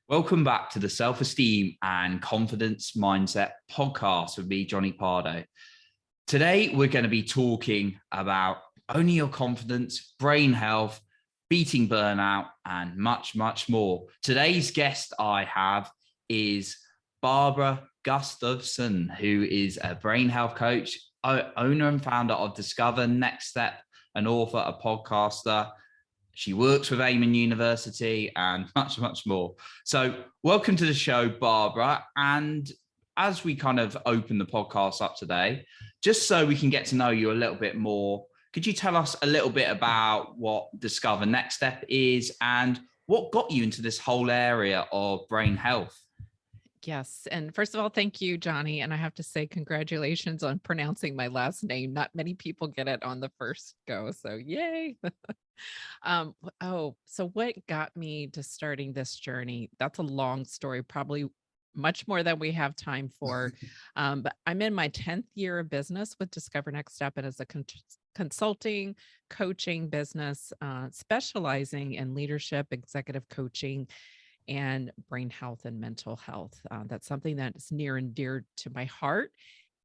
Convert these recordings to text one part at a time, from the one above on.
Welcome back to the Self-Esteem and Confidence Mindset podcast with me, Johnny Pardo. Today, we're going to be talking about owning your confidence, brain health, beating burnout, and much, much more. Today's guest I have is Barbara Gustavson, who is a brain health coach, owner and founder of Discover Next Step, an author, a podcaster. She works with Amen University and much, much more. So welcome to the show, Barbara. And as we kind of open the podcast up today, just so we can get to know you a little bit more, could you tell us a little bit about what Discover Next Step is and what got you into this whole area of brain health? Yes. And first of all, thank you, Johnny. And I have to say, congratulations on pronouncing my last name. Not many people get it on the first go. So, yay. So what got me to starting this journey? That's a long story, probably much more than we have time for. But I'm in my 10th year of business with Discover Next Step, and as a consulting, coaching business, specializing in leadership, executive coaching, and brain health and mental health. That's something that is near and dear to my heart.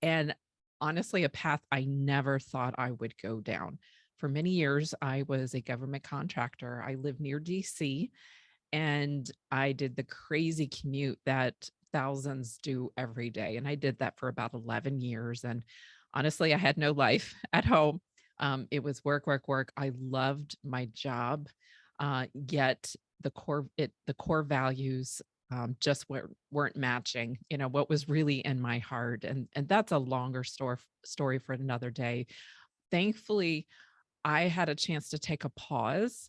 And honestly, a path I never thought I would go down. For many years, I was a government contractor. I lived near DC, and I did the crazy commute that thousands do every day. And I did that for about 11 years. And honestly, I had no life at home. It was work, work, work. I loved my job, yet the core values just weren't matching, what was really in my heart. And that's a longer story for another day. Thankfully, I had a chance to take a pause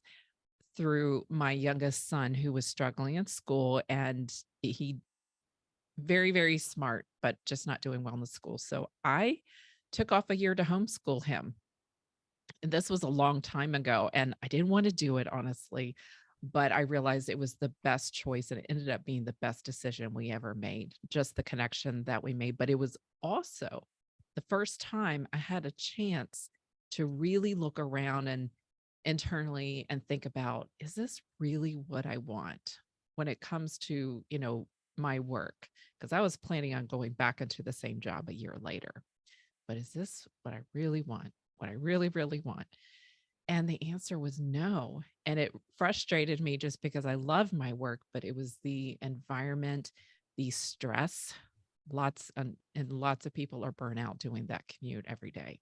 through my youngest son who was struggling in school, and he very, very smart, but just not doing well in the school. So I took off a year to homeschool him. And this was a long time ago, and I didn't want to do it, honestly, but I realized it was the best choice, and it ended up being the best decision we ever made, just the connection that we made. But it was also the first time I had a chance to really look around and internally and think about, is this really what I want when it comes to, my work? Because I was planning on going back into the same job a year later. But is this what I really want? What I really, really want? And the answer was no. And it frustrated me just because I love my work, but it was the environment, the stress. And lots of people are burnt out doing that commute every day.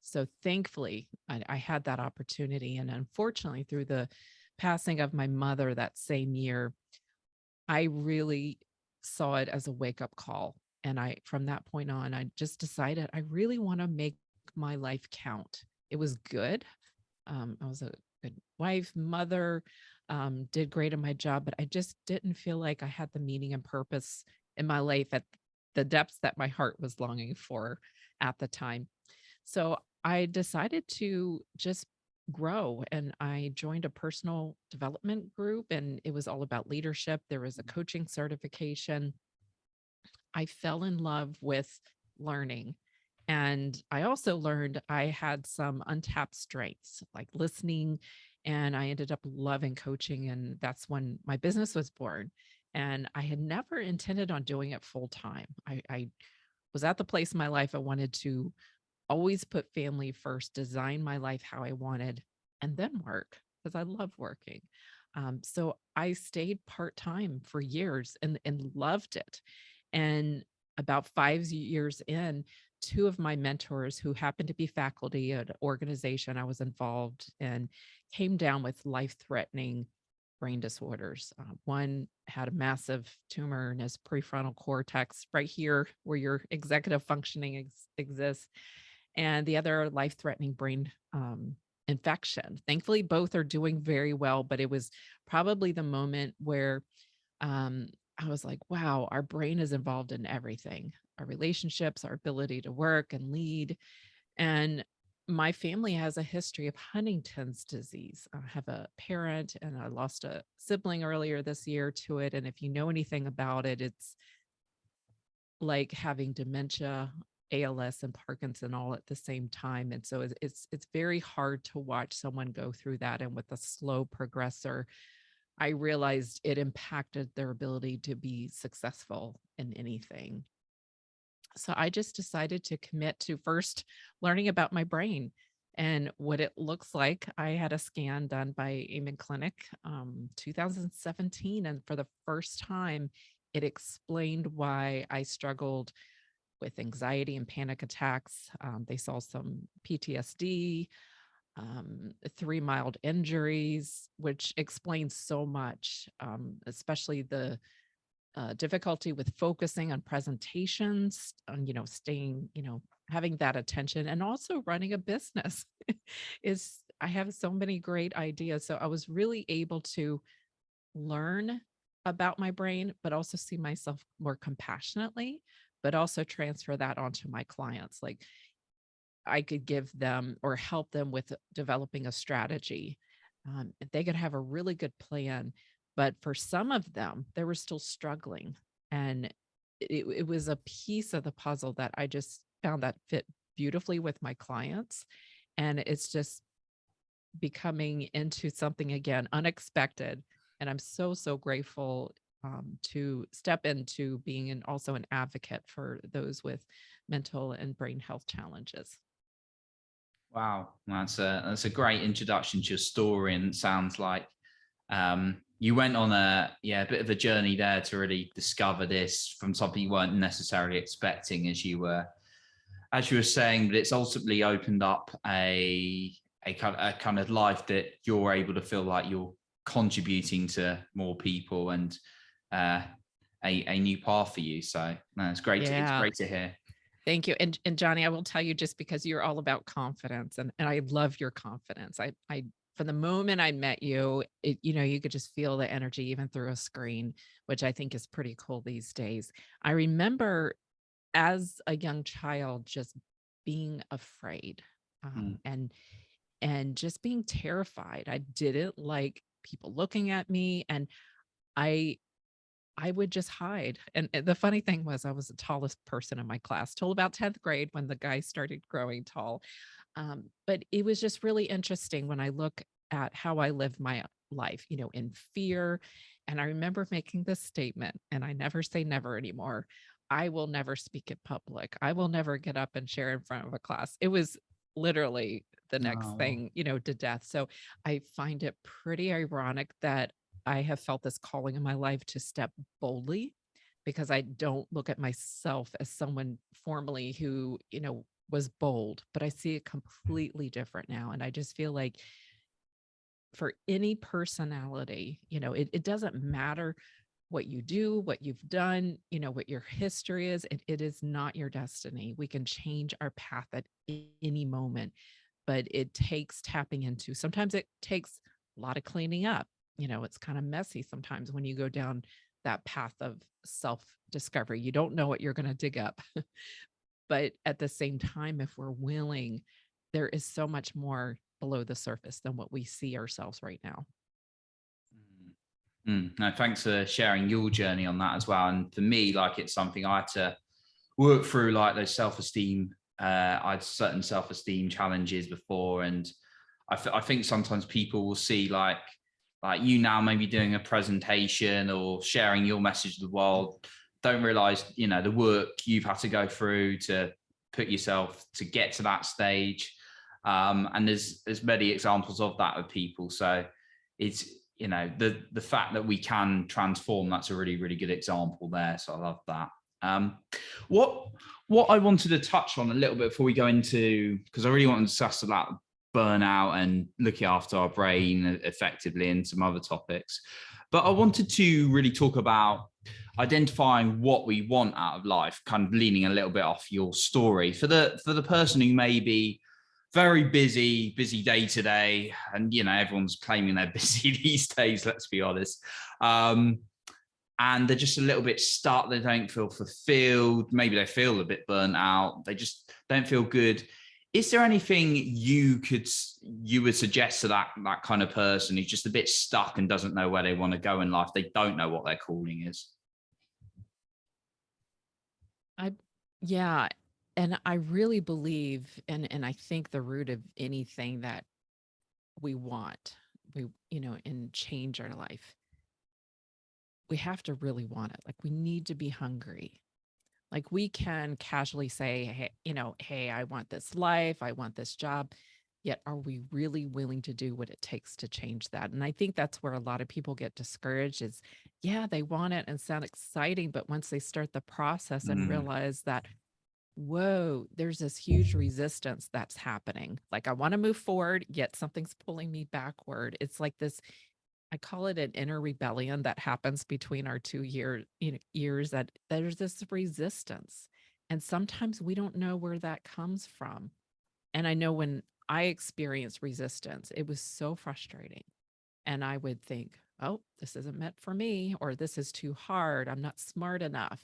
So thankfully, I had that opportunity. And unfortunately, through the passing of my mother that same year, I really saw it as a wake up call. And from that point on, I just decided I really want to make my life count. It was good. I was a good wife, mother, did great in my job, but I just didn't feel like I had the meaning and purpose in my life at the depths that my heart was longing for at the time. So I decided to just grow, and I joined a personal development group, and it was all about leadership. There was a coaching certification. I fell in love with learning. And I also learned I had some untapped strengths like listening, and I ended up loving coaching. And that's when my business was born. And I had never intended on doing it full time. I was at the place in my life I wanted to always put family first, design my life how I wanted, and then work because I love working. So I stayed part time for years and loved it. And about 5 years in, two of my mentors who happened to be faculty at an organization I was involved in came down with life-threatening brain disorders. One had a massive tumor in his prefrontal cortex, right here where your executive functioning exists, and the other life-threatening brain infection. Thankfully, both are doing very well, but it was probably the moment where um, I was like, wow, our brain is involved in everything, our relationships, our ability to work and lead. And my family has a history of Huntington's disease. I have a parent, and I lost a sibling earlier this year to it. And if you know anything about it, it's like having dementia, ALS, and Parkinson all at the same time. And so it's very hard to watch someone go through that, and with a slow progressor. I realized it impacted their ability to be successful in anything. So I just decided to commit to first learning about my brain and what it looks like. I had a scan done by Amen Clinic, 2017, and for the first time, it explained why I struggled with anxiety and panic attacks. They saw some PTSD, 3 mild injuries, which explains so much, especially the difficulty with focusing on presentations, on, staying, having that attention, and also running a business. Is I have so many great ideas. So I was really able to learn about my brain, but also see myself more compassionately, but also transfer that onto my clients. Like I could give them or help them with developing a strategy. They could have a really good plan, but for some of them, they were still struggling. And it was a piece of the puzzle that I just found that fit beautifully with my clients. And it's just becoming into something again unexpected. And I'm so, so grateful to step into being also an advocate for those with mental and brain health challenges. Wow, that's a great introduction to your story, and it sounds like you went on a bit of a journey there to really discover this from something you weren't necessarily expecting, as you were saying, but it's ultimately opened up a kind of life that you're able to feel like you're contributing to more people, and uh, a new path for you. So no, it's Yeah. great to hear. Thank you. And Johnny, I will tell you, just because you're all about confidence, and I love your confidence. I from the moment I met you, you could just feel the energy even through a screen, which I think is pretty cool these days. I remember as a young child just being afraid, Mm. and just being terrified. I didn't like people looking at me, and I I would just hide. And the funny thing was I was the tallest person in my class till about 10th grade when the guys started growing tall. But it was just really interesting when I look at how I lived my life, in fear. And I remember making this statement, and I never say never anymore. I will never speak in public. I will never get up and share in front of a class. It was literally the next Oh, thing, to death. So I find it pretty ironic that I have felt this calling in my life to step boldly, because I don't look at myself as someone formerly who, was bold, but I see it completely different now. And I just feel like for any personality, it doesn't matter what you do, what you've done, what your history is. It is not your destiny. We can change our path at any moment, but it takes tapping into. Sometimes it takes a lot of cleaning up. It's kind of messy sometimes when you go down that path of self discovery. You don't know what you're going to dig up. But at the same time, if we're willing, there is so much more below the surface than what we see ourselves right now. no, thanks for sharing your journey on that as well. And for me, like, it's something I had to work through, like those self-esteem. I had certain self-esteem challenges before, and I think sometimes people will see like you now maybe doing a presentation or sharing your message to the world, don't realize the work you've had to go through to put yourself to get to that stage. And there's many examples of that with people. So it's the fact that we can transform, that's a really, really good example there. So I love that. um what what I wanted to touch on a little bit before we go into, because I really want to discuss about burnout and looking after our brain effectively and some other topics, but I wanted to really talk about identifying what we want out of life, kind of leaning a little bit off your story for the person who may be very busy day to day, and everyone's claiming they're busy these days, let's be honest. And they're just a little bit stuck. They don't feel fulfilled. Maybe they feel a bit burnt out. They just don't feel good. Is there anything you would suggest to that kind of person who's just a bit stuck and doesn't know where they want to go in life? They don't know what their calling is. I Yeah, and I really believe, and I think the root of anything that we want, we and change our life. we have to really want it. Like we need to be hungry. Like we can casually say, hey, hey, I want this life, I want this job. Yet are we really willing to do what it takes to change that? And I think that's where a lot of people get discouraged is, yeah, they want it and sound exciting, but once they start the process and Mm, realize that, whoa, there's this huge resistance that's happening. Like I want to move forward, yet something's pulling me backward. It's like this, I call it an inner rebellion that happens between our ears that there's this resistance. And sometimes we don't know where that comes from. And I know when I experienced resistance, it was so frustrating. And I would think, oh, this isn't meant for me, or this is too hard. I'm not smart enough.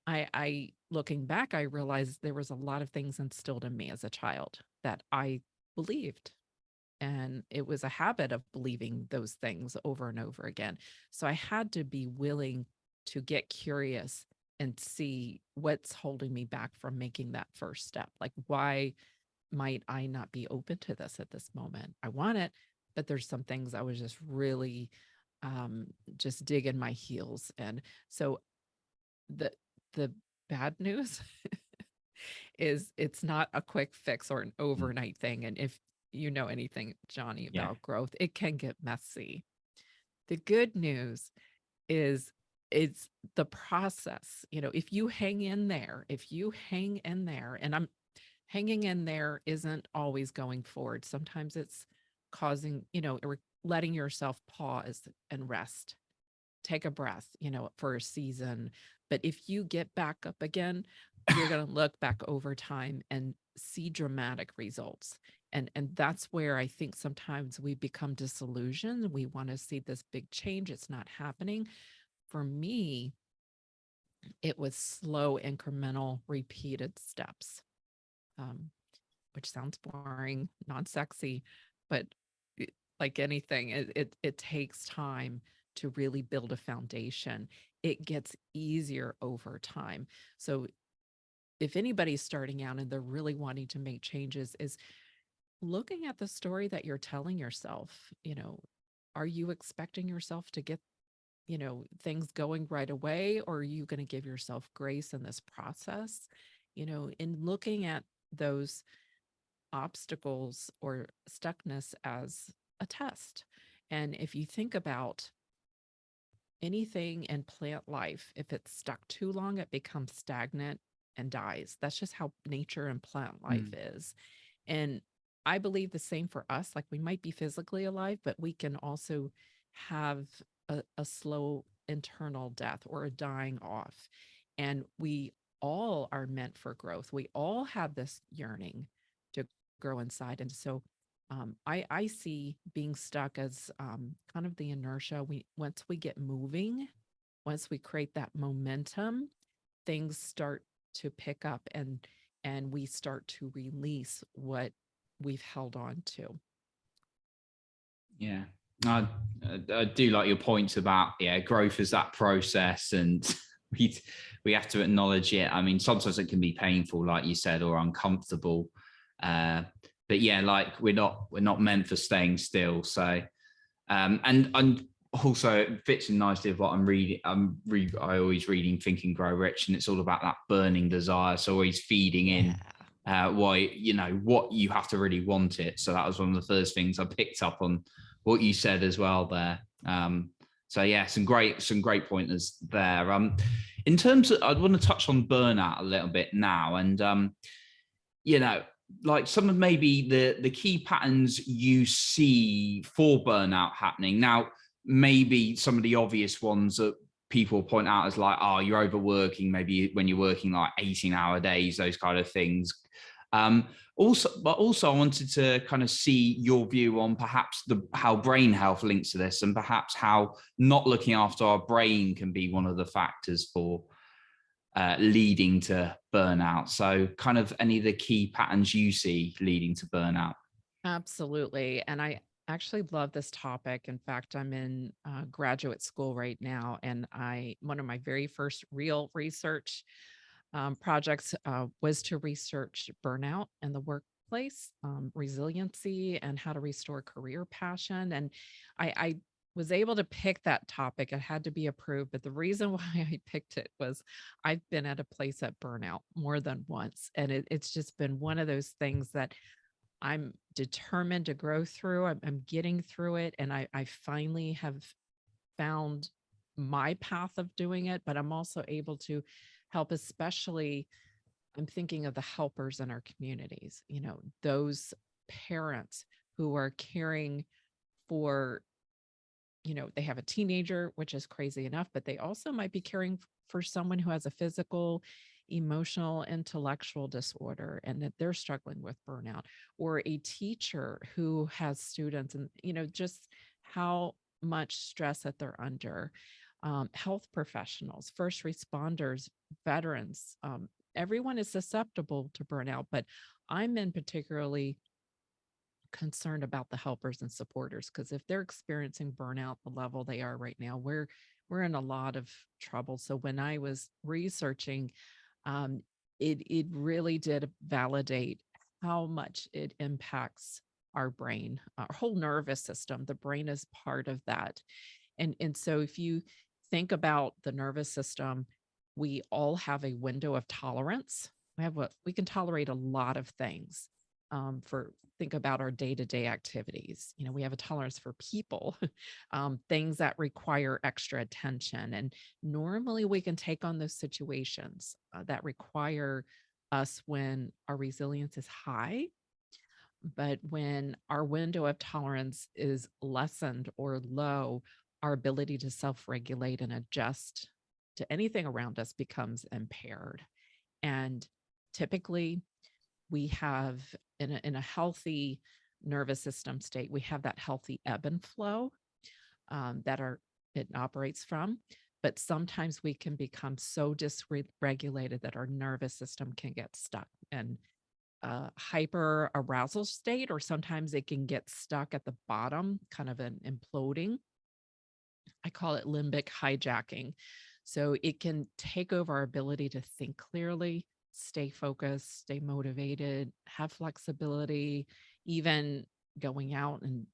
I looking back, I realized there was a lot of things instilled in me as a child that I believed. And it was a habit of believing those things over and over again. So I had to be willing to get curious and see what's holding me back from making that first step. Like, why might I not be open to this at this moment? I want it, but there's some things I was just really just digging my heels. And so the the bad news is it's not a quick fix or an mm, overnight thing. And if you know anything, Johnny, yeah. about growth, it can get messy. The good news is it's the process. If you hang in there, and I'm hanging in there isn't always going forward. Sometimes it's causing, or letting yourself pause and rest, take a breath, for a season. But if you get back up again, you're going to look back over time and see dramatic results. And that's where I think sometimes we become disillusioned. We want to see this big change. It's not happening. For me, it was slow, incremental, repeated steps, um, which sounds boring, non-sexy, but like anything, it takes time to really build a foundation. It gets easier over time. So if anybody's starting out and they're really wanting to make changes, is looking at the story that you're telling yourself. Are you expecting yourself to get, things going right away, or are you going to give yourself grace in this process? In looking at those obstacles or stuckness as a test. And if you think about anything in plant life, if it's stuck too long, it becomes stagnant and dies. That's just how nature and plant life Mm, is. And I believe the same for us. Like we might be physically alive, but we can also have a slow internal death or a dying off. And we all are meant for growth. We all have this yearning to grow inside. And so I see being stuck as kind of the inertia. Once we get moving, once we create that momentum, things start to pick up and we start to release what we've held on to. yeah. I, I do like your points about growth is that process, and we we have to acknowledge it. I mean, sometimes it can be painful, like you said, or uncomfortable. But yeah, like we're not meant for staying still. So and also it fits in nicely with what I'm reading. I always reading Think and Grow Rich, and it's all about that burning desire. So always feeding Yeah. in why what you have to really want it. So that was one of the first things I picked up on what you said as well there. So yeah, some great pointers there. In terms of, I want to touch on burnout a little bit now, and you know, like some of maybe the key patterns you see for burnout happening now. Maybe some of the obvious ones that people point out as like, oh, you're overworking. Maybe when you're working like 18-hour days, those kind of things. But also, I wanted to kind of see your view on perhaps how brain health links to this, and perhaps how not looking after our brain can be one of the factors for leading to burnout. So, kind of any of the key patterns you see leading to burnout. Absolutely. And I actually love this topic. In fact, I'm in graduate school right now, and one of my very first real research projects was to research burnout in the workplace, resiliency, and how to restore career passion. And I was able to pick that topic. It had to be approved. But the reason why I picked it was I've been at a place at burnout more than once. And it's just been one of those things that I'm determined to grow through. I'm getting through it. And I finally have found my path of doing it, but I'm also able to help, especially I'm thinking of the helpers in our communities, those parents who are caring for, they have a teenager, which is crazy enough, but they also might be caring for someone who has a physical, emotional, intellectual disorder and that they're struggling with burnout, or a teacher who has students and, just how much stress that they're under. Health professionals, first responders, veterans, everyone is susceptible to burnout, but I'm in particularly concerned about the helpers and supporters because if they're experiencing burnout the level they are right now, we're in a lot of trouble. So when I was researching, um, it really did validate how much it impacts our brain, our whole nervous system. The brain is part of that, and so if you think about the nervous system, we all have a window of tolerance. We can tolerate a lot of things. For think about our day-to-day activities. We have a tolerance for people, things that require extra attention. And normally we can take on those situations that require us when our resilience is high. But when our window of tolerance is lessened or low, our ability to self regulate and adjust to anything around us becomes impaired. And typically, we have in a healthy nervous system state, we have that healthy ebb and flow that it operates from. But sometimes we can become so dysregulated that our nervous system can get stuck and hyper arousal state, or sometimes it can get stuck at the bottom, kind of an imploding. I call it limbic hijacking. So it can take over our ability to think clearly, stay focused, stay motivated, have flexibility, even going out and,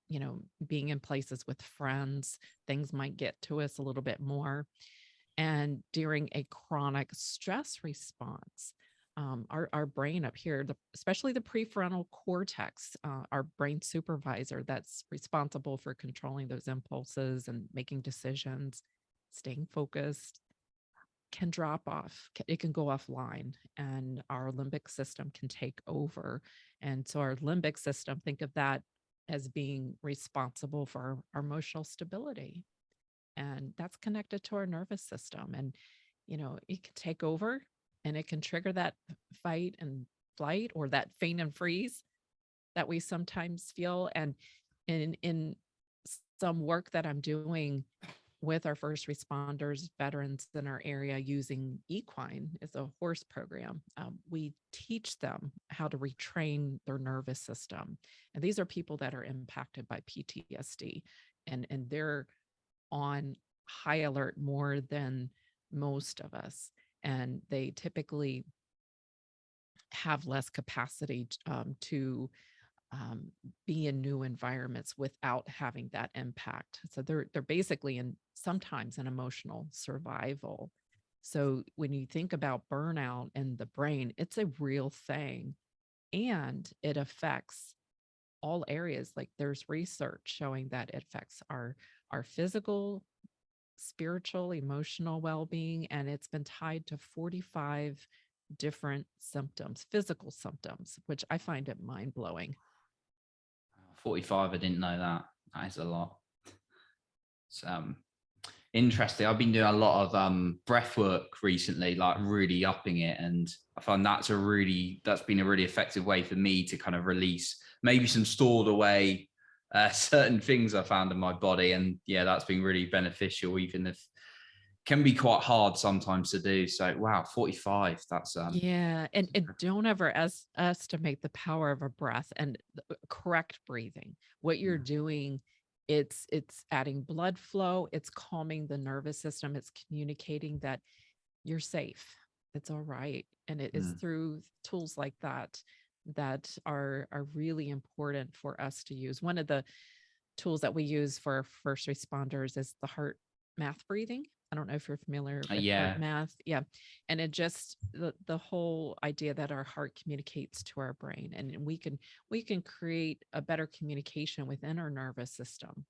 being in places with friends. Things might get to us a little bit more. And during a chronic stress response, our brain up here, especially the prefrontal cortex, our brain supervisor that's responsible for controlling those impulses and making decisions, staying focused, can drop off. It can go offline, and our limbic system can take over. And so, our limbic system, think of that as being responsible for our emotional stability. And that's connected to our nervous system. And, it can take over and it can trigger that fight and flight or that faint and freeze that we sometimes feel. And in some work that I'm doing with our first responders, veterans in our area using equine as a horse program, we teach them how to retrain their nervous system. And these are people that are impacted by PTSD, and they're on high alert more than most of us. And they typically have less capacity to be in new environments without having that impact. So they're basically in sometimes an emotional survival. So when you think about burnout in the brain, it's a real thing, and it affects all areas. Like there's research showing that it affects our physical, spiritual, emotional well-being, and it's been tied to 45 different symptoms, physical symptoms, which I find it mind-blowing. 45, I didn't know that. That is a lot. It's interesting. I've been doing a lot of breath work recently, like really upping it. And I find that's been a really effective way for me to kind of release maybe some stored away certain things I found in my body. And yeah, that's been really beneficial, even if it can be quite hard sometimes to do. So wow, 45, that's Yeah, and don't ever estimate the power of a breath and correct breathing. What you're yeah. doing, it's adding blood flow, it's calming the nervous system, it's communicating that you're safe. It's all right. And it is Mm. through tools like that that are really important for us to use. One of the tools that we use for first responders is the heart math breathing. I don't know if you're familiar with heart Yeah. math. Yeah. And it just the whole idea that our heart communicates to our brain, and we can create a better communication within our nervous system,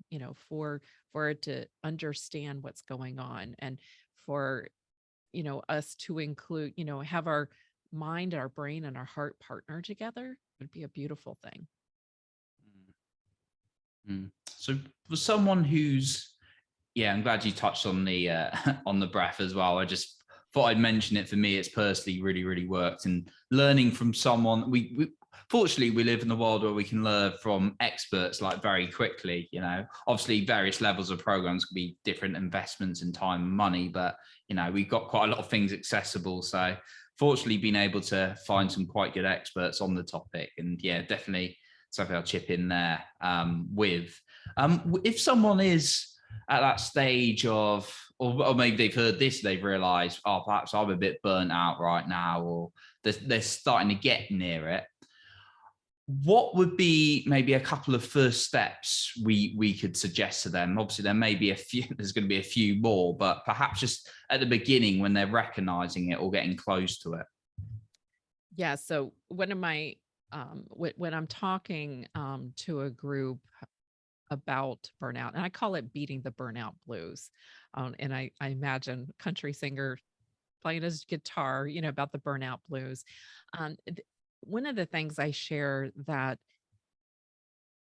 for it to understand what's going on, and for us to include, have our mind, our brain, and our heart partner together would be a beautiful thing. Mm. So for someone who's, yeah, I'm glad you touched on the on the breath as well. I just thought I'd mention it. For me, it's personally really, really worked. And learning from someone, we fortunately we live in a world where we can learn from experts like very quickly. Obviously various levels of programs can be different investments in time and money, but we've got quite a lot of things accessible. So fortunately, being able to find some quite good experts on the topic, and yeah, definitely something I'll chip in there with. If someone is at that stage of, or maybe they've heard this, they've realized, oh, perhaps I'm a bit burnt out right now, or they're starting to get near it. What would be maybe a couple of first steps we could suggest to them? Obviously, there may be a few, there's going to be a few more, but perhaps just at the beginning when they're recognizing it or getting close to it. Yeah. So one of my when I'm talking to a group about burnout, and I call it beating the burnout blues. And I imagine country singer playing his guitar, about the burnout blues. One of the things I share that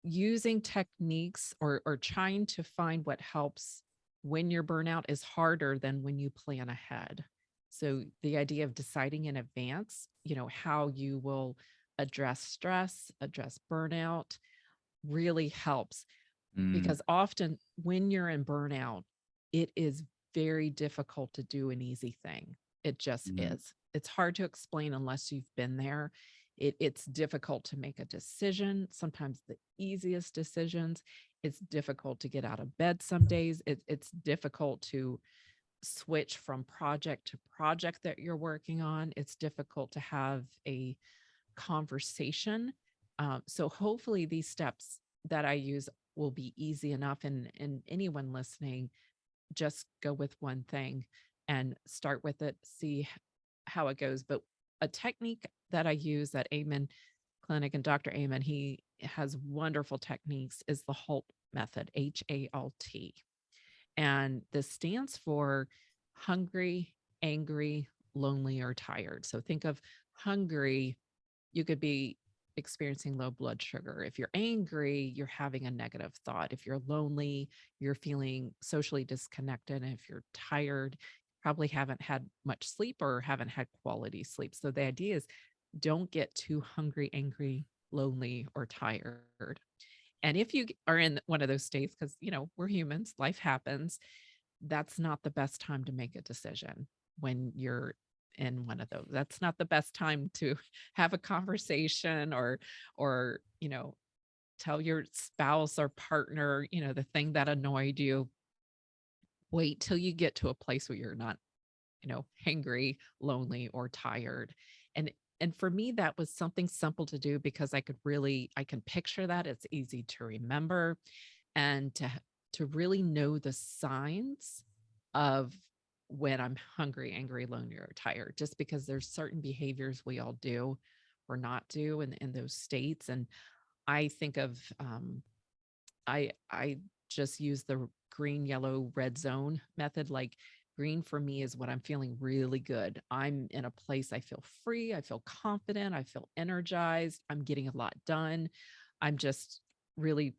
using techniques, or trying to find what helps when you're burnout is harder than when you plan ahead. So the idea of deciding in advance, how you will address stress, address burnout really helps, Mm, because often when you're in burnout, it is very difficult to do an easy thing. It just mm, is. It's hard to explain unless you've been there. It's difficult to make a decision. Sometimes the easiest decisions. It's difficult to get out of bed some days. It's difficult to switch from project to project that you're working on. It's difficult to have a conversation. So hopefully these steps that I use will be easy enough, and anyone listening, just go with one thing and start with it, see how it goes. But a technique that I use at Amen Clinic, and Dr. Amen, he has wonderful techniques, is the HALT method, HALT. And this stands for hungry, angry, lonely, or tired. So think of hungry, you could be experiencing low blood sugar. If you're angry, you're having a negative thought. If you're lonely, you're feeling socially disconnected. And if you're tired, probably haven't had much sleep or haven't had quality sleep. So the idea is don't get too hungry, angry, lonely, or tired. And if you are in one of those states, because, we're humans, life happens, that's not the best time to make a decision when you're in one of those. That's not the best time to have a conversation, or, tell your spouse or partner, the thing that annoyed you. Wait till you get to a place where you're not, hangry, lonely, or tired. And and for me, that was something simple to do, because I can picture that. It's easy to remember, and to really know the signs of when I'm hungry, angry, lonely, or tired, just because there's certain behaviors we all do or not do in those states. And I think of I just use the green, yellow, red zone method. Like, green for me is when I'm feeling really good. I'm in a place I feel free, I feel confident, I feel energized, I'm getting a lot done. I'm just really,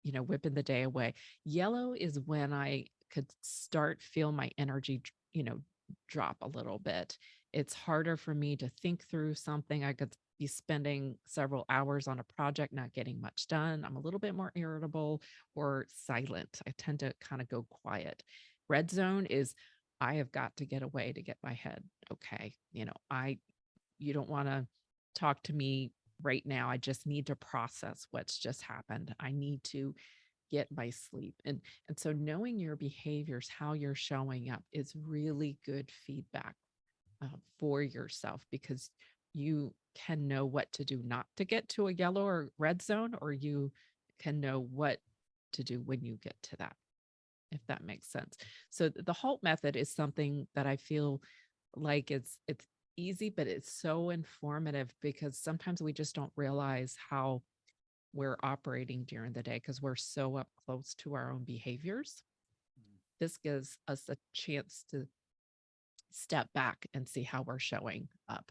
whipping the day away. Yellow is when I could start feel my energy, drop a little bit. It's harder for me to think through something. I could be spending several hours on a project, not getting much done. I'm a little bit more irritable or silent. I tend to kind of go quiet. Red zone is I have got to get away to get my head okay. You don't want to talk to me right now. I just need to process what's just happened. I need to get my sleep. And so knowing your behaviors, how you're showing up, is really good feedback for yourself, because you can know what to do not to get to a yellow or red zone, or you can know what to do when you get to that, if that makes sense. So the HALT method is something that I feel like it's easy, but it's so informative because sometimes we just don't realize how we're operating during the day because we're so up close to our own behaviors. This gives us a chance to step back and see how we're showing up.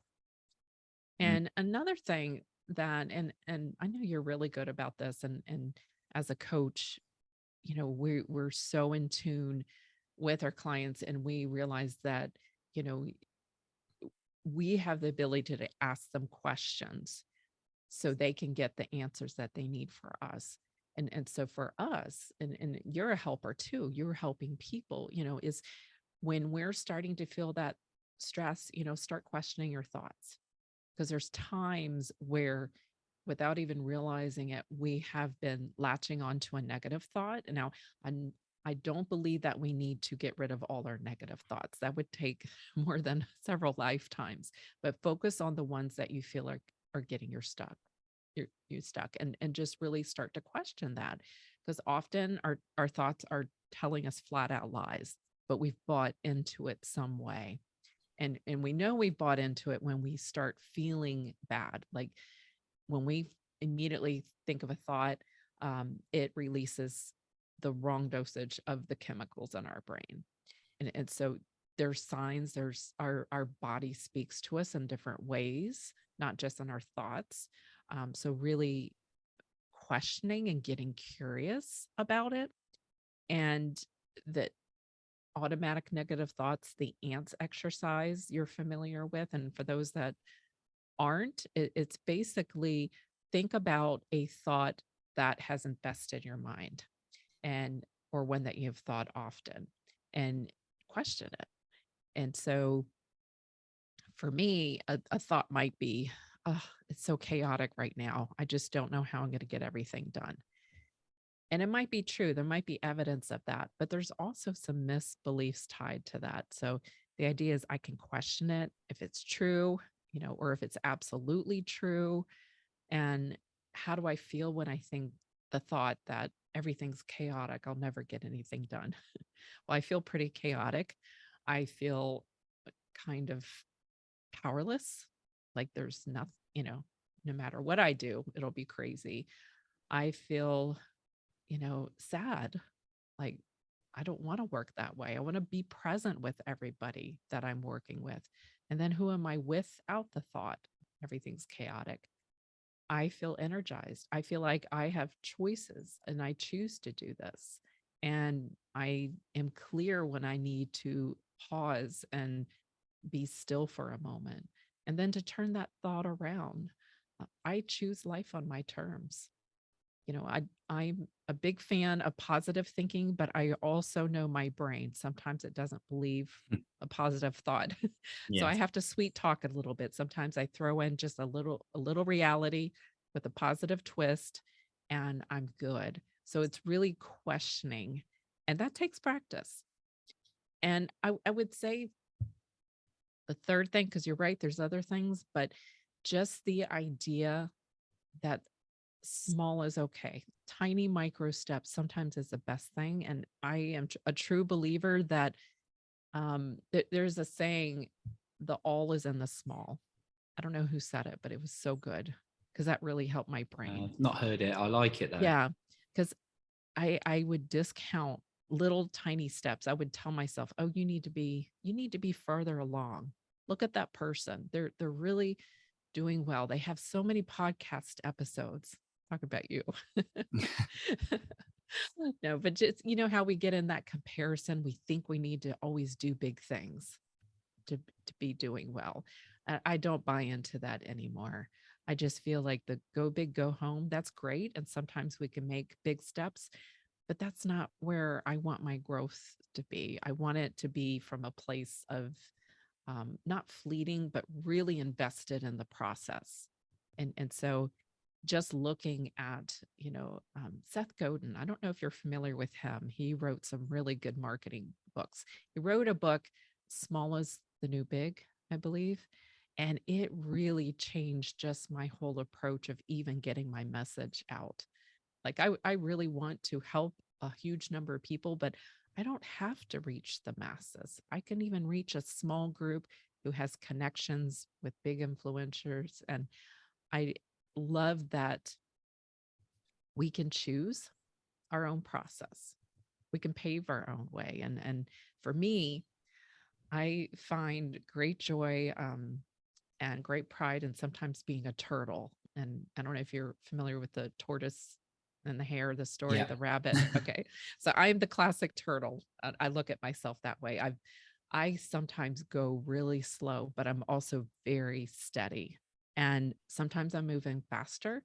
Mm. And another thing that, and I know you're really good about this, and as a coach, we're so in tune with our clients, and we realize that, you know, we have the ability to ask them questions so they can get the answers that they need for us. And so for us, and you're a helper too, you're helping people, is when we're starting to feel that stress, start questioning your thoughts. Because there's times where without even realizing it, we have been latching onto a negative thought. And now I don't believe that we need to get rid of all our negative thoughts. That would take more than several lifetimes, but focus on the ones that you feel are getting you stuck, and just really start to question that, because often our thoughts are telling us flat out lies, but we've bought into it some way. And we know we bought into it when we start feeling bad. Like when we immediately think of a thought, it releases the wrong dosage of the chemicals in our brain. And so there's signs, our body speaks to us in different ways, not just in our thoughts. So really questioning and getting curious about it. And that automatic negative thoughts, the ants exercise you're familiar with. And for those that aren't, it's basically think about a thought that has infested your mind, and or one that you've thought often, and question it. And so for me, a thought might be, oh, it's so chaotic right now. I just don't know how I'm going to get everything done. And it might be true. There might be evidence of that, but there's also some misbeliefs tied to that. So the idea is I can question it if it's true, or if it's absolutely true. And how do I feel when I think the thought that everything's chaotic, I'll never get anything done? Well, I feel pretty chaotic. I feel kind of powerless. Like there's nothing, no matter what I do, it'll be crazy. I feel, sad. Like I don't want to work that way. I want to be present with everybody that I'm working with. And then who am I without the thought? Everything's chaotic. I feel energized. I feel like I have choices and I choose to do this. And I am clear when I need to pause and be still for a moment, and then to turn that thought around. I choose life on my terms. I'm a big fan of positive thinking, but I also know my brain. Sometimes it doesn't believe a positive thought. So I Yes. have to sweet talk a little bit. Sometimes I throw in just a little reality with a positive twist, and I'm good. So it's really questioning, and that takes practice. And I would say the third thing, because you're right, there's other things, but just the idea that small is okay. Tiny micro steps sometimes is the best thing. And I am a true believer that there's a saying, the all is in the small. I don't know who said it, but it was so good because that really helped my brain. I've not heard it. I like it though. Yeah, because I would discount little tiny steps. I would tell myself, "Oh, you need to be further along. Look at that person. They're really doing well. They have so many podcast episodes." Talk about you. No, but just how we get in that comparison. We think we need to always do big things to be doing well. I don't buy into that anymore. I just feel like the go big, go home, that's great. And sometimes we can make big steps, but that's not where I want my growth to be. I want it to be from a place of not fleeting, but really invested in the process. And so just looking at, Seth Godin, I don't know if you're familiar with him. He wrote some really good marketing books. He wrote a book, Small is the New Big, I believe. And it really changed just my whole approach of even getting my message out. Like I really want to help a huge number of people, but I don't have to reach the masses. I can even reach a small group who has connections with big influencers. And I love that we can choose our own process. We can pave our own way. And for me, I find great joy and great pride in sometimes being a turtle. And I don't know if you're familiar with the tortoise and the hare, the story of Yeah. the rabbit. Okay. So I'm the classic turtle. I look at myself that way. I sometimes go really slow, but I'm also very steady. And sometimes I'm moving faster,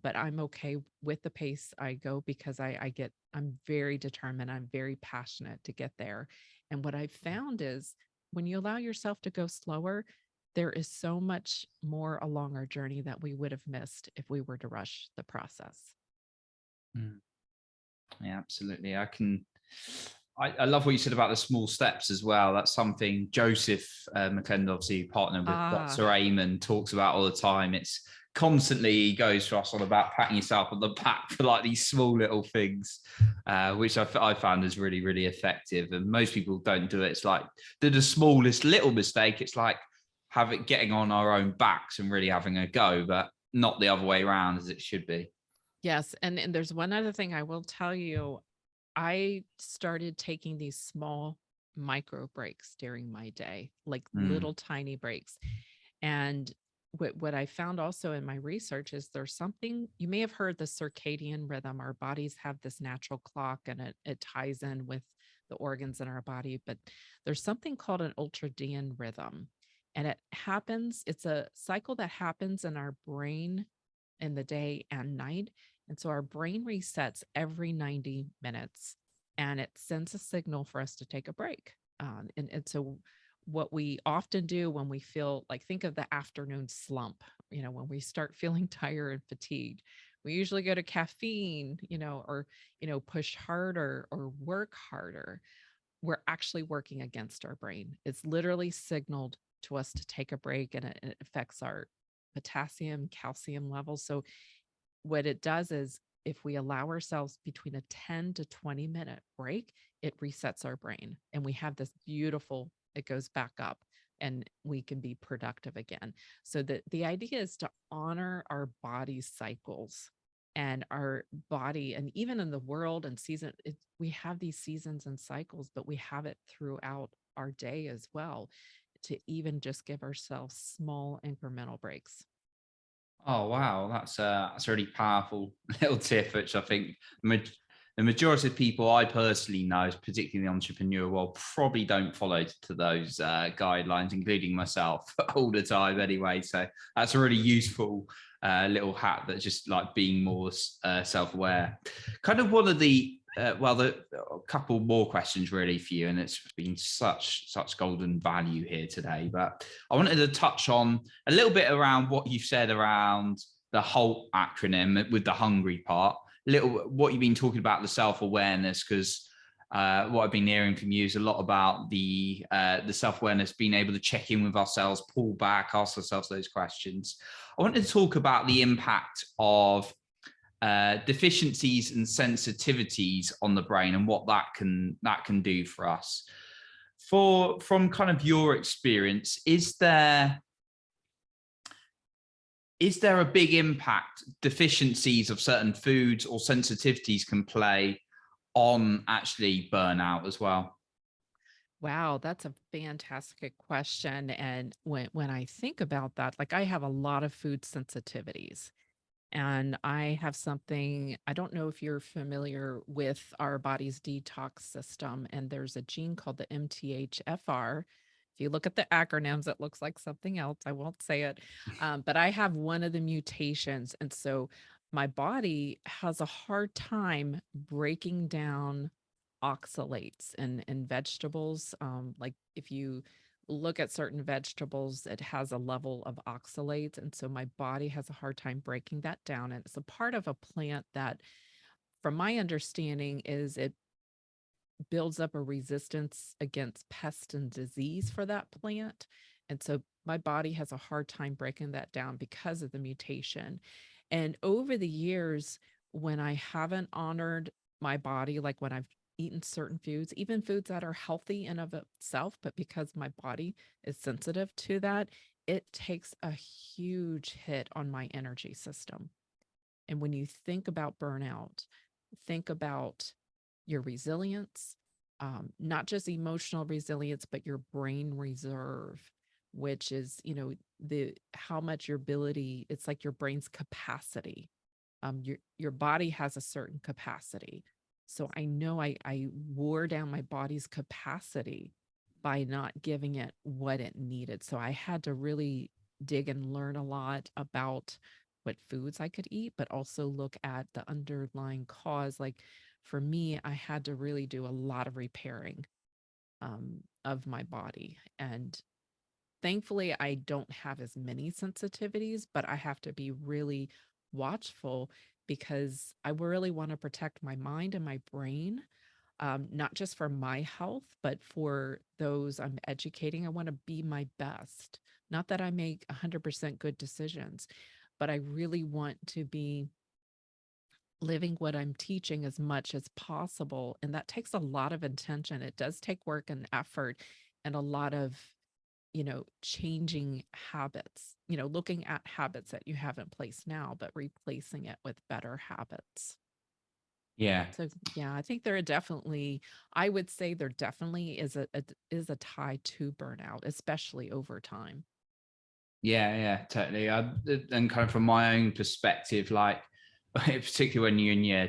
but I'm okay with the pace I go because I'm very determined. I'm very passionate to get there. And what I've found is when you allow yourself to go slower, there is so much more along our journey that we would have missed if we were to rush the process. Mm. Yeah, absolutely. I love what you said about the small steps as well. That's something Joseph McClendon, obviously partner with Ah, Dr. Amen, talks about all the time. It's constantly he goes for us on about patting yourself on the back for like these small little things, which I found is really, really effective. And most people don't do it. It's like the smallest little mistake. It's like getting on our own backs and really having a go, but not the other way around as it should be. yes. And there's one other thing I will tell you. I started taking these small micro breaks during my day, like Mm. little tiny breaks. And what I found also in my research is there's something you may have heard the circadian rhythm. Our bodies have this natural clock and it ties in with the organs in our body, but there's something called an ultradian rhythm. And it's a cycle that happens in our brain in the day and night. And so our brain resets every 90 minutes and it sends a signal for us to take a break. And so what we often do when we feel like think of the afternoon slump, when we start feeling tired and fatigued, we usually go to caffeine, or, push harder or work harder. We're actually working against our brain. It's literally signaled to us to take a break and it affects our potassium, calcium levels. So what it does is if we allow ourselves between a 10 to 20-minute break, it resets our brain and we have this beautiful, it goes back up and we can be productive again. So the idea is to honor our body's cycles and our body, and even in the world and we have these seasons and cycles, but we have it throughout our day as well, to even just give ourselves small incremental breaks. Oh wow, that's a really powerful little tip, which I think the majority of people I personally know, particularly in the entrepreneur world, probably don't follow to those guidelines, including myself, all the time anyway. So that's a really useful little hack that's just like being more self-aware. Kind of one of the a couple more questions really for you, and it's been such golden value here today. But I wanted to touch on a little bit around what you've said around the HALT acronym with the hungry part. Little what you've been talking about, the self-awareness, because what I've been hearing from you is a lot about the self-awareness, being able to check in with ourselves, pull back, ask ourselves those questions. I wanted to talk about the impact of deficiencies and sensitivities on the brain and what that can do for us. From kind of your experience, is there a big impact deficiencies of certain foods or sensitivities can play on actually burnout as well? Wow, that's a fantastic question. And when I think about that, like I have a lot of food sensitivities. And I have something, I don't know if you're familiar with our body's detox system, and there's a gene called the MTHFR. If you look at the acronyms, it looks like something else. I won't say it. But I have one of the mutations. And so my body has a hard time breaking down oxalates in vegetables. Like if you look at certain vegetables, it has a level of oxalates. And so my body has a hard time breaking that down. And it's a part of a plant that, from my understanding, is it builds up a resistance against pest and disease for that plant. And so my body has a hard time breaking that down because of the mutation. And over the years, when I haven't honored my body, like when I've eaten certain foods, even foods that are healthy in of itself, but because my body is sensitive to that, it takes a huge hit on my energy system. And when you think about burnout, think about your resilience, not just emotional resilience, but your brain reserve, which is, the how much your ability, it's like your brain's capacity. Your body has a certain capacity. So I know I wore down my body's capacity by not giving it what it needed. So I had to really dig and learn a lot about what foods I could eat, but also look at the underlying cause. Like for me, I had to really do a lot of repairing of my body. And thankfully, I don't have as many sensitivities, but I have to be really watchful because I really want to protect my mind and my brain, not just for my health, but for those I'm educating. I want to be my best. Not that I make 100% good decisions, but I really want to be living what I'm teaching as much as possible. And that takes a lot of intention. It does take work and effort and a lot of, changing habits, looking at habits that you have in place now, but replacing it with better habits. Yeah. So yeah, I think there are definitely, I would say there definitely is a tie to burnout, especially over time. Yeah, yeah, totally. And kind of from my own perspective, like particularly when you're in your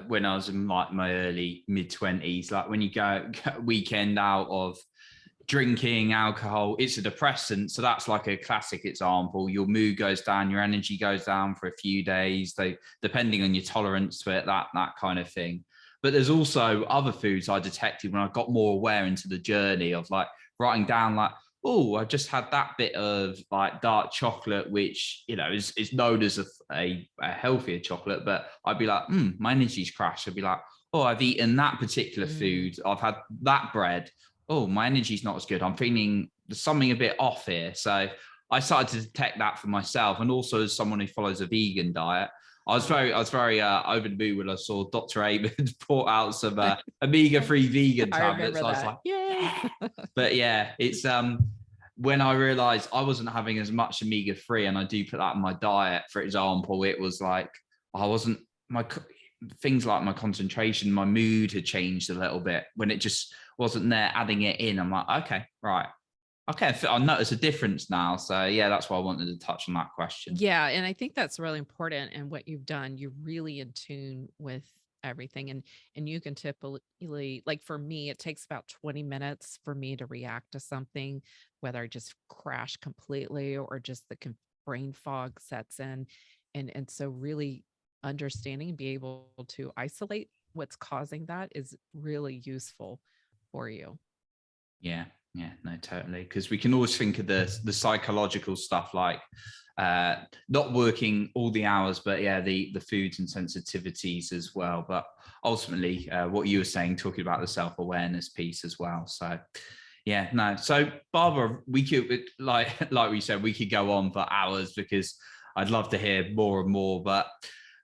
when I was in like my early mid 20s, like when you go weekend out of drinking alcohol, it's a depressant. So that's like a classic example. Your mood goes down, your energy goes down for a few days, they depending on your tolerance to it, that kind of thing. But there's also other foods I detected when I got more aware into the journey of like writing down like, oh, I just had that bit of like dark chocolate, which is known as a healthier chocolate. But I'd be like, my energy's crashed. I'd be like, oh, I've eaten that particular Mm. food. I've had that bread. Oh, my energy's not as good. I'm feeling there's something a bit off here. So I started to detect that for myself, and also as someone who follows a vegan diet, I was very over the moon when I saw Dr. Amen brought out some omega-3 vegan I tablets. remember I was that. like, Yay. but yeah, it's when I realized I wasn't having as much omega-3, and I do put that in my diet, for example, it was like I wasn't my things like my concentration, my mood had changed a little bit when it just wasn't there. Adding it in, I'm like, okay, right, okay, I notice a difference now. So yeah, that's why I wanted to touch on that question. Yeah, and I think that's really important. And what you've done, you're really in tune with everything. And you can typically, like for me, it takes about 20 minutes for me to react to something, whether I just crash completely or just the brain fog sets in. And so really understanding and be able to isolate what's causing that is really useful for you. Yeah, yeah, no, totally. Because we can always think of the psychological stuff like not working all the hours, but yeah, the foods and sensitivities as well. But ultimately, what you were saying, talking about the self-awareness piece as well. So yeah, no. So Barbara, we could like we said, we could go on for hours because I'd love to hear more and more. But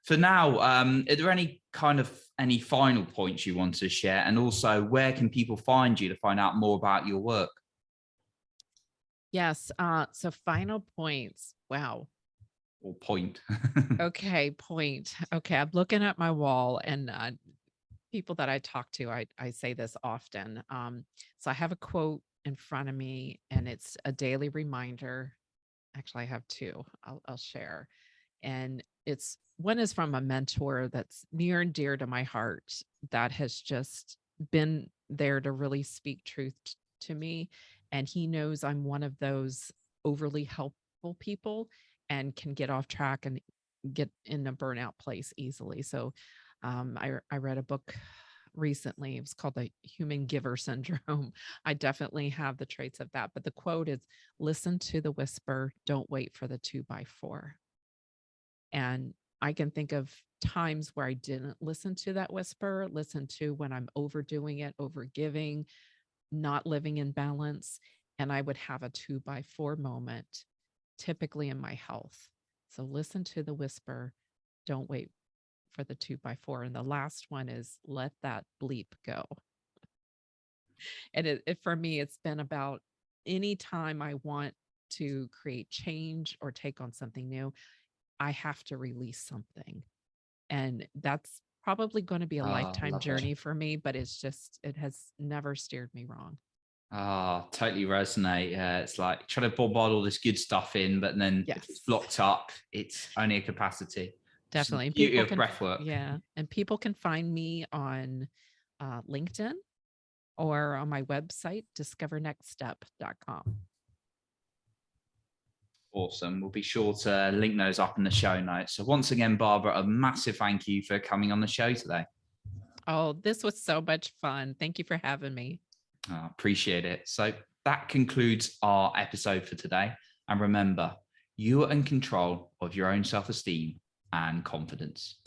for now, are there any final points you want to share? And also, where can people find you to find out more about your work? Yes. So final points. Wow. Or point? Okay, point. Okay, I'm looking at my wall and people that I talk to, I say this often. So I have a quote in front of me and it's a daily reminder. Actually, I have two I'll share. And it's one is from a mentor that's near and dear to my heart that has just been there to really speak truth to me. And he knows I'm one of those overly helpful people and can get off track and get in a burnout place easily. So I read a book recently. It was called the Human Giver Syndrome. I definitely have the traits of that. But the quote is listen to the whisper, don't wait for the 2x4. And I can think of times where I didn't listen to that whisper, listen to when I'm overdoing it, overgiving, not living in balance. And I would have a 2x4 moment, typically in my health. So listen to the whisper, don't wait for the 2x4. And the last one is let that bleep go. And for me, it's been about any time I want to create change or take on something new, I have to release something. And that's probably going to be a lifetime Love it. journey for me, but it has never steered me wrong. Totally resonate. Yeah, it's like trying to bombard all this good stuff in, but then if it's Yes, blocked up, it's only a capacity. It's the definitely. And beauty people of breath work. and people can find me on LinkedIn or on my website, discovernextstep.com. Awesome. We'll be sure to link those up in the show notes. So once again, Barbara, a massive thank you for coming on the show today. Oh, this was so much fun. Thank you for having me. Appreciate it. So that concludes our episode for today. And remember, you are in control of your own self-esteem and confidence.